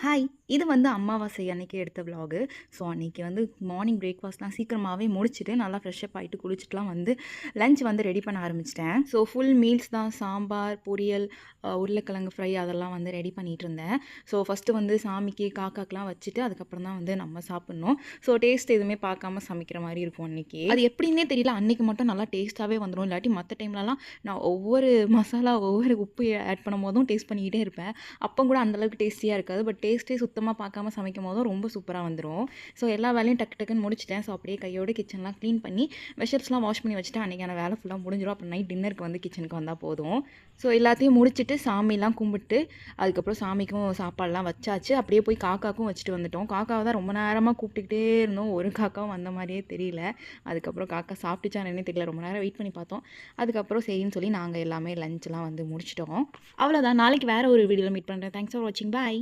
Hi! இது வந்து அமாவாசை அன்னைக்கு எடுத்த விலாகு. ஸோ, அன்னைக்கு வந்து மார்னிங் பிரேக்ஃபாஸ்ட்லாம் சீக்கிரமாவே முடிச்சுட்டு, நல்லா ஃப்ரெஷ்அப் ஆயிட்டு குளிச்சுட்டுலாம் வந்து லஞ்ச் வந்து ரெடி பண்ண ஆரம்பிச்சுட்டேன். ஸோ, ஃபுல் மீல்ஸ் தான் சாம்பார், பொரியல், உருளைக்கிழங்கு ஃப்ரை அதெல்லாம் வந்து ரெடி பண்ணிட்டுருந்தேன். ஸோ, ஃபஸ்ட்டு வந்து சாமிக்கு, காக்காக்கெலாம் வச்சுட்டு, அதுக்கப்புறம் தான் வந்து நம்ம சாப்பிட்ணும். ஸோ, டேஸ்ட் எதுவுமே பார்க்காம சமைக்கிற மாரி இருக்கும் அன்னைக்கு. அது எப்படின்னே தெரியல, அன்னைக்கு மட்டும் நல்லா டேஸ்ட்டாவே வந்துரும். இல்லாட்டி மத்த டைம்லலாம் நான் ஒவ்வொரு மசாலா, ஒவ்வொரு உப்பு ஆட் பண்ணும்போதும் டேஸ்ட் பண்ணிக்கிட்டே இருப்பேன். அப்போ கூட அந்த அளவுக்கு டேஸ்டியா இருக்காது. பட் டேஸ்ட்டே சுத்தமா பார்க்காம சமைக்கும்போதும் ரொம்ப சூப்பரா வந்துரும். ஸோ, எல்லா வேலையும் டக்கு டக்குன்னு முடிச்சுட்டேன். ஸோ, அப்படியே கையோட கிச்சன்லாம் க்ளீன் பண்ணி வெஷல்ஸ்லாம் வாஷ் பண்ணி வச்சுட்டேன். அன்னைக்கான வேலை ஃபுல்லா முடிஞ்சிரும். அப்புறம் நைட் டின்னருக்கு வந்து கிச்சனுக்கு வந்தா போதும். ஸோ, எல்லாத்தையும் முடிச்சுட்டு சாமிலாம் கும்பிட்டு, அதுக்கப்புறம் சாமிக்கும் சாப்பாடுலாம் வச்சாச்சு. அப்படியே போய் காக்காக்கும் வச்சுட்டு வந்துட்டோம். காக்காவ தான் ரொம்ப நேரமா கூப்பிட்டுக்கிட்டே இருந்தோம். ஒரு காக்காவும் வந்த மாரியே தெரியல. அதுக்கப்புறம் காக்கா சாப்பிட்டுச்சா என்னன்னே தெரியல. ரொம்ப நேரம் வெயிட் பண்ணி பார்த்தோம். அதுக்கப்புறம் சரின்னு சொல்லி நாங்க எல்லாமே லஞ்ச்லாம் வந்து முடிச்சுட்டோம். அவ்வளோதான். நாளைக்கு வேற ஒரு வீடியோல மீட் பண்றேன். தேங்க்ஸ் ஃபார் வாட்சிங். பாய்.